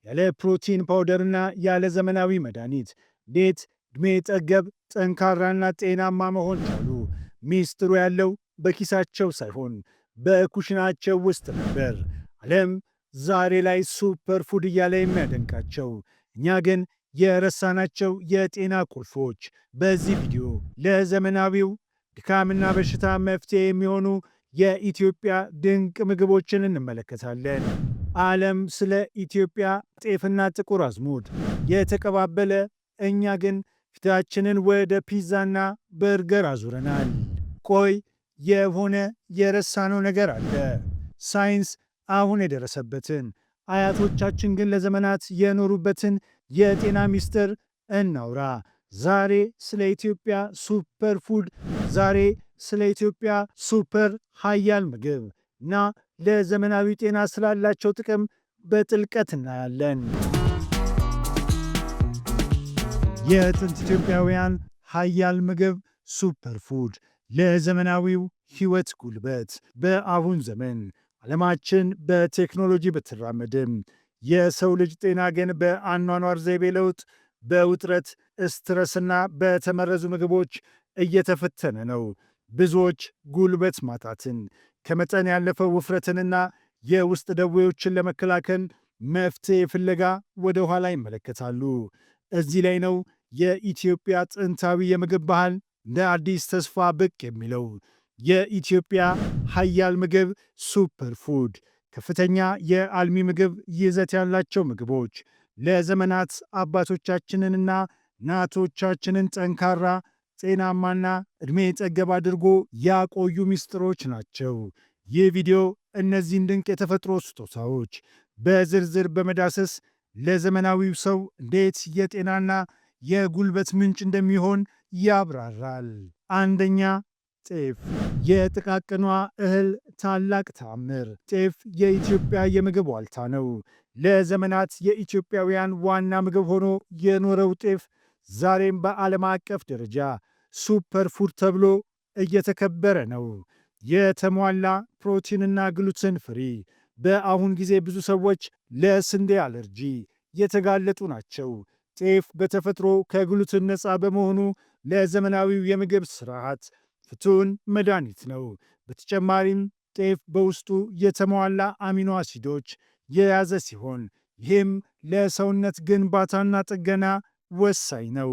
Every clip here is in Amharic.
ያለ ፕሮቲን ፓውደርና ያለ ዘመናዊ መድኃኒት እንዴት ዕድሜ ጠገብ ጠንካራና ጤናማ መሆን ቻሉ? ሚስጥሩ ያለው በኪሳቸው ሳይሆን በኩሽናቸው ውስጥ ነበር። ዓለም ዛሬ ላይ ሱፐር ፉድ እያለ የሚያደንቃቸው፣ እኛ ግን የረሳናቸው የጤና ቁልፎች። በዚህ ቪዲዮ ለዘመናዊው ድካምና በሽታ መፍትሄ የሚሆኑ የኢትዮጵያ ድንቅ ምግቦችን እንመለከታለን። ዓለም ስለ ኢትዮጵያ ጤፍና ጥቁር አዝሙድ የተቀባበለ፣ እኛ ግን ፊታችንን ወደ ፒዛና በርገር አዙረናል። ቆይ የሆነ የረሳነው ነገር አለ። ሳይንስ አሁን የደረሰበትን፣ አያቶቻችን ግን ለዘመናት የኖሩበትን የጤና ሚስጥር እናውራ። ዛሬ ስለ ኢትዮጵያ ሱፐር ፉድ፣ ዛሬ ስለ ኢትዮጵያ ሱፐር ሀያል ምግብ እና ለዘመናዊ ጤና ስላላቸው ጥቅም በጥልቀት እናያለን። የጥንት ኢትዮጵያውያን ሀያል ምግብ ሱፐር ፉድ ለዘመናዊው ሕይወት ጉልበት። በአሁን ዘመን ዓለማችን በቴክኖሎጂ ብትራመድም የሰው ልጅ ጤና ግን በአኗኗር ዘይቤ ለውጥ፣ በውጥረት ስትረስና በተመረዙ ምግቦች እየተፈተነ ነው። ብዙዎች ጉልበት ማጣትን፣ ከመጠን ያለፈው ውፍረትንና የውስጥ ደዌዎችን ለመከላከል መፍትሄ ፍለጋ ወደ ኋላ ይመለከታሉ። እዚህ ላይ ነው የኢትዮጵያ ጥንታዊ የምግብ ባህል እንደ አዲስ ተስፋ ብቅ የሚለው። የኢትዮጵያ ሀያል ምግብ ሱፐር ፉድ ከፍተኛ የአልሚ ምግብ ይዘት ያላቸው ምግቦች ለዘመናት አባቶቻችንንና እናቶቻችንን ጠንካራ፣ ጤናማና ዕድሜ ጠገብ አድርጎ ያቆዩ ምስጢሮች ናቸው። ይህ ቪዲዮ እነዚህን ድንቅ የተፈጥሮ ስጦታዎች በዝርዝር በመዳሰስ ለዘመናዊው ሰው እንዴት የጤናና የጉልበት ምንጭ እንደሚሆን ያብራራል። አንደኛ፣ ጤፍ፣ የጥቃቅኗ እህል ታላቅ ተአምር። ጤፍ የኢትዮጵያ የምግብ ዋልታ ነው። ለዘመናት የኢትዮጵያውያን ዋና ምግብ ሆኖ የኖረው ጤፍ ዛሬም በዓለም አቀፍ ደረጃ ሱፐር ፉድ ተብሎ እየተከበረ ነው። የተሟላ ፕሮቲንና ግሉተን ፍሪ። በአሁን ጊዜ ብዙ ሰዎች ለስንዴ አለርጂ የተጋለጡ ናቸው። ጤፍ በተፈጥሮ ከግሉተን ነፃ በመሆኑ ለዘመናዊው የምግብ ስርዓት ፍቱን መድኃኒት ነው። በተጨማሪም ጤፍ በውስጡ የተሟላ አሚኖ አሲዶች የያዘ ሲሆን ይህም ለሰውነት ግንባታና ጥገና ወሳኝ ነው።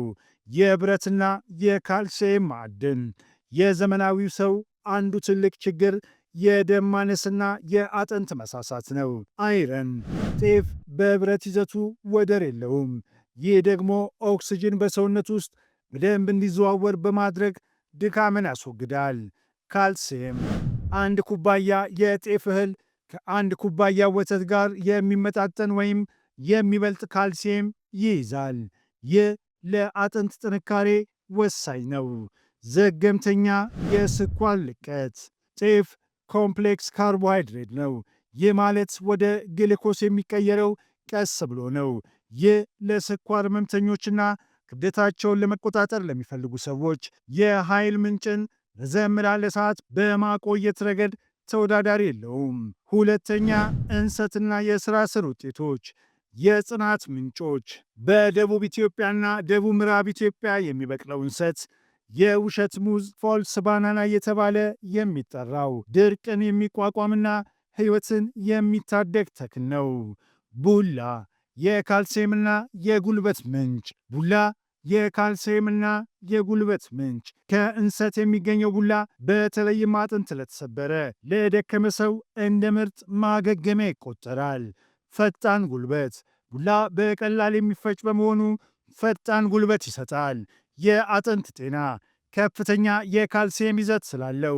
የብረትና የካልሲየም ማዕድን። የዘመናዊው ሰው አንዱ ትልቅ ችግር የደም ማነስና የአጥንት መሳሳት ነው። አይረን። ጤፍ በብረት ይዘቱ ወደር የለውም። ይህ ደግሞ ኦክስጅን በሰውነት ውስጥ በደንብ እንዲዘዋወር በማድረግ ድካምን ያስወግዳል። ካልሲየም። አንድ ኩባያ የጤፍ እህል ከአንድ ኩባያ ወተት ጋር የሚመጣጠን ወይም የሚበልጥ ካልሲየም ይይዛል። ይህ ለአጥንት ጥንካሬ ወሳኝ ነው። ዘገምተኛ የስኳር ልቀት። ጤፍ ኮምፕሌክስ ካርቦሃይድሬት ነው። ይህ ማለት ወደ ግልኮስ የሚቀየረው ቀስ ብሎ ነው። ይህ ለስኳር ህመምተኞችና ክብደታቸውን ለመቆጣጠር ለሚፈልጉ ሰዎች የኃይል ምንጭን ረዘም ላለ ሰዓት በማቆየት ረገድ ተወዳዳሪ የለውም። ሁለተኛ፣ እንሰትና የሥራ ስር ውጤቶች፣ የጽናት ምንጮች። በደቡብ ኢትዮጵያና ደቡብ ምዕራብ ኢትዮጵያ የሚበቅለው እንሰት የውሸት ሙዝ ፎልስ ባናና እየተባለ የሚጠራው ድርቅን የሚቋቋምና ሕይወትን የሚታደግ ተክል ነው። ቡላ፣ የካልሲየምና የጉልበት ምንጭ። ቡላ የካልሲየምና የጉልበት ምንጭ። ከእንሰት የሚገኘው ቡላ በተለይም አጥንት ለተሰበረ ለደከመ ሰው እንደ ምርጥ ማገገሚያ ይቆጠራል። ፈጣን ጉልበት። ቡላ በቀላል የሚፈጭ በመሆኑ ፈጣን ጉልበት ይሰጣል። የአጥንት ጤና። ከፍተኛ የካልሲየም ይዘት ስላለው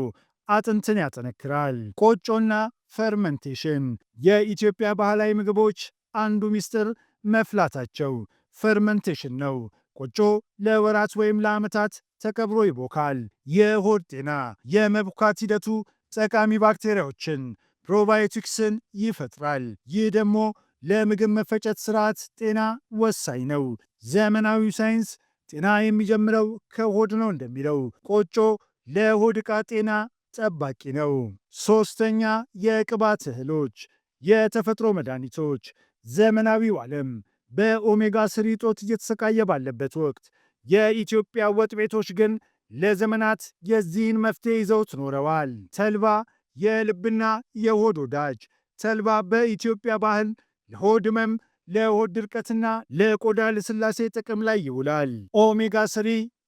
አጥንትን ያጠነክራል። ቆጮና ፈርመንቴሽን። የኢትዮጵያ ባህላዊ ምግቦች አንዱ ሚስጥር መፍላታቸው ፈርመንቴሽን ነው። ቆጮ ለወራት ወይም ለዓመታት ተቀብሮ ይቦካል። የሆድ ጤና። የመቡካት ሂደቱ ጠቃሚ ባክቴሪያዎችን ፕሮባዮቲክስን ይፈጥራል። ይህ ደግሞ ለምግብ መፈጨት ስርዓት ጤና ወሳኝ ነው። ዘመናዊው ሳይንስ ጤና የሚጀምረው ከሆድ ነው እንደሚለው ቆጮ ለሆድ ዕቃ ጤና ጠባቂ ነው። ሶስተኛ፣ የቅባት እህሎች፣ የተፈጥሮ መድኃኒቶች። ዘመናዊው ዓለም በኦሜጋ ስሪ እጦት እየተሰቃየ ባለበት ወቅት የኢትዮጵያ ወጥ ቤቶች ግን ለዘመናት የዚህን መፍትሄ ይዘውት ኖረዋል። ተልባ የልብና የሆድ ወዳጅ። ተልባ በኢትዮጵያ ባህል ለሆድ ህመም፣ ለሆድ ድርቀትና ለቆዳ ልስላሴ ጥቅም ላይ ይውላል። ኦሜጋ ስሪ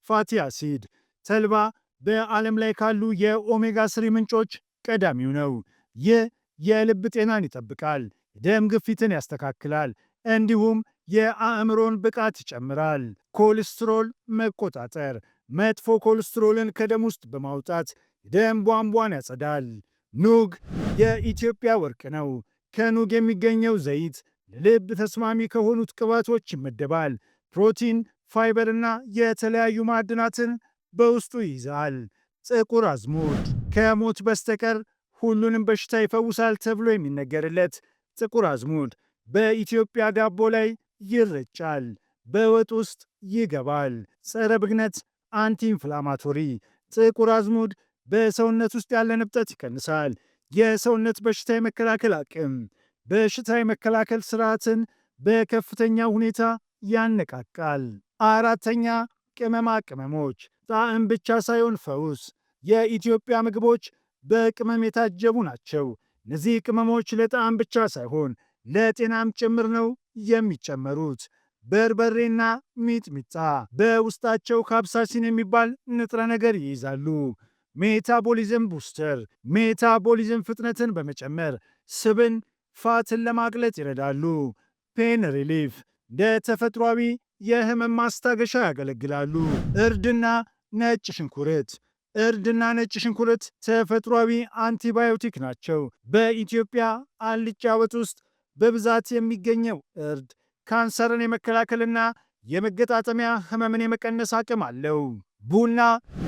ፋቲ አሲድ። ተልባ በዓለም ላይ ካሉ የኦሜጋ ስሪ ምንጮች ቀዳሚው ነው። ይህ የልብ ጤናን ይጠብቃል፣ ደም ግፊትን ያስተካክላል፣ እንዲሁም የአእምሮን ብቃት ይጨምራል። ኮሌስትሮል መቆጣጠር። መጥፎ ኮሌስትሮልን ከደም ውስጥ በማውጣት የደም ቧንቧን ያጸዳል። ኑግ የኢትዮጵያ ወርቅ ነው። ከኑግ የሚገኘው ዘይት ለልብ ተስማሚ ከሆኑት ቅባቶች ይመደባል። ፕሮቲን፣ ፋይበርና የተለያዩ ማዕድናትን በውስጡ ይይዛል። ጥቁር አዝሙድ ከሞት በስተቀር ሁሉንም በሽታ ይፈውሳል ተብሎ የሚነገርለት ጥቁር አዝሙድ በኢትዮጵያ ዳቦ ላይ ይረጫል፣ በወጥ ውስጥ ይገባል። ጸረ ብግነት፣ አንቲ ኢንፍላማቶሪ። ጥቁር አዝሙድ በሰውነት ውስጥ ያለን እብጠት ይቀንሳል። የሰውነት በሽታ የመከላከል አቅም። በሽታ የመከላከል ስርዓትን በከፍተኛ ሁኔታ ያነቃቃል። አራተኛ ቅመማ ቅመሞች፣ ጣዕም ብቻ ሳይሆን ፈውስ። የኢትዮጵያ ምግቦች በቅመም የታጀቡ ናቸው። እነዚህ ቅመሞች ለጣዕም ብቻ ሳይሆን ለጤናም ጭምር ነው የሚጨመሩት። በርበሬና ሚጥሚጣ በውስጣቸው ካፕሳሲን የሚባል ንጥረ ነገር ይይዛሉ። ሜታቦሊዝም ቡስተር፣ ሜታቦሊዝም ፍጥነትን በመጨመር ስብን፣ ፋትን ለማቅለጥ ይረዳሉ። ፔን ሪሊፍ እንደ ተፈጥሯዊ የህመም ማስታገሻ ያገለግላሉ። እርድና ነጭ ሽንኩርት፣ እርድና ነጭ ሽንኩርት ተፈጥሯዊ አንቲባዮቲክ ናቸው። በኢትዮጵያ አልጫ ወጥ ውስጥ በብዛት የሚገኘው እርድ ካንሰርን የመከላከልና የመገጣጠሚያ ህመምን የመቀነስ አቅም አለው። ቡና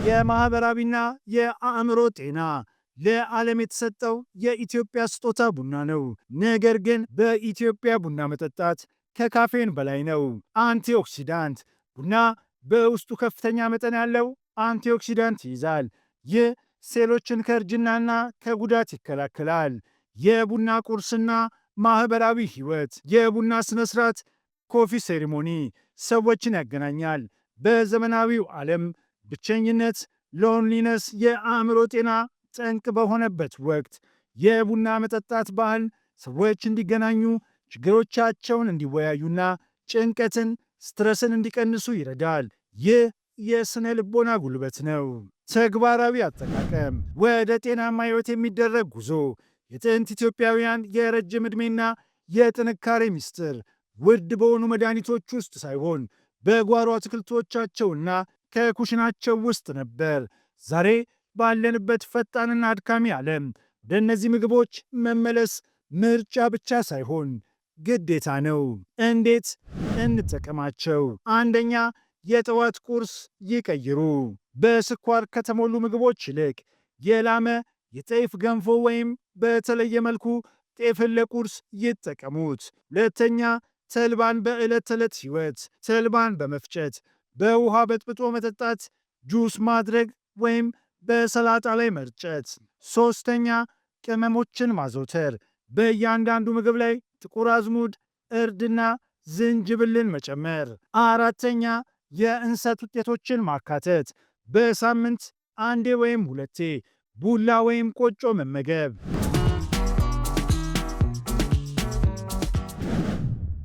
የማኅበራዊና የአእምሮ ጤና። ለዓለም የተሰጠው የኢትዮጵያ ስጦታ ቡና ነው። ነገር ግን በኢትዮጵያ ቡና መጠጣት ከካፌን በላይ ነው። አንቲኦክሲዳንት። ቡና በውስጡ ከፍተኛ መጠን ያለው አንቲኦክሲዳንት ይይዛል። ይህ ሴሎችን ከእርጅናና ከጉዳት ይከላከላል። የቡና ቁርስና ማኅበራዊ ሕይወት። የቡና ሥነ ሥርዓት ኮፊ ሴሪሞኒ ሰዎችን ያገናኛል። በዘመናዊው ዓለም ብቸኝነት፣ ሎንሊነስ፣ የአእምሮ ጤና ጠንቅ በሆነበት ወቅት የቡና መጠጣት ባህል ሰዎች እንዲገናኙ፣ ችግሮቻቸውን እንዲወያዩና ጭንቀትን፣ ስትረስን እንዲቀንሱ ይረዳል። ይህ የሥነ ልቦና ጉልበት ነው። ተግባራዊ አጠቃቀም። ወደ ጤናማ ሕይወት የሚደረግ ጉዞ። የጥንት ኢትዮጵያውያን የረጅም ዕድሜና የጥንካሬ ምስጢር ውድ በሆኑ መድኃኒቶች ውስጥ ሳይሆን በጓሮ አትክልቶቻቸውና ከኩሽናቸው ውስጥ ነበር። ዛሬ ባለንበት ፈጣንና አድካሚ ዓለም ወደ እነዚህ ምግቦች መመለስ ምርጫ ብቻ ሳይሆን ግዴታ ነው። እንዴት እንጠቀማቸው? አንደኛ፣ የጠዋት ቁርስ ይቀይሩ። በስኳር ከተሞሉ ምግቦች ይልቅ የላመ የጤፍ ገንፎ ወይም በተለየ መልኩ ጤፍን ለቁርስ ይጠቀሙት። ሁለተኛ፣ ተልባን በዕለት ተዕለት ሕይወት ተልባን በመፍጨት በውሃ በጥብጦ መጠጣት፣ ጁስ ማድረግ ወይም በሰላጣ ላይ መርጨት። ሶስተኛ፣ ቅመሞችን ማዘውተር። በእያንዳንዱ ምግብ ላይ ጥቁር አዝሙድ፣ እርድና ዝንጅብልን መጨመር። አራተኛ፣ የእንሰት ውጤቶችን ማካተት። በሳምንት አንዴ ወይም ሁለቴ ቡላ ወይም ቆጮ መመገብ።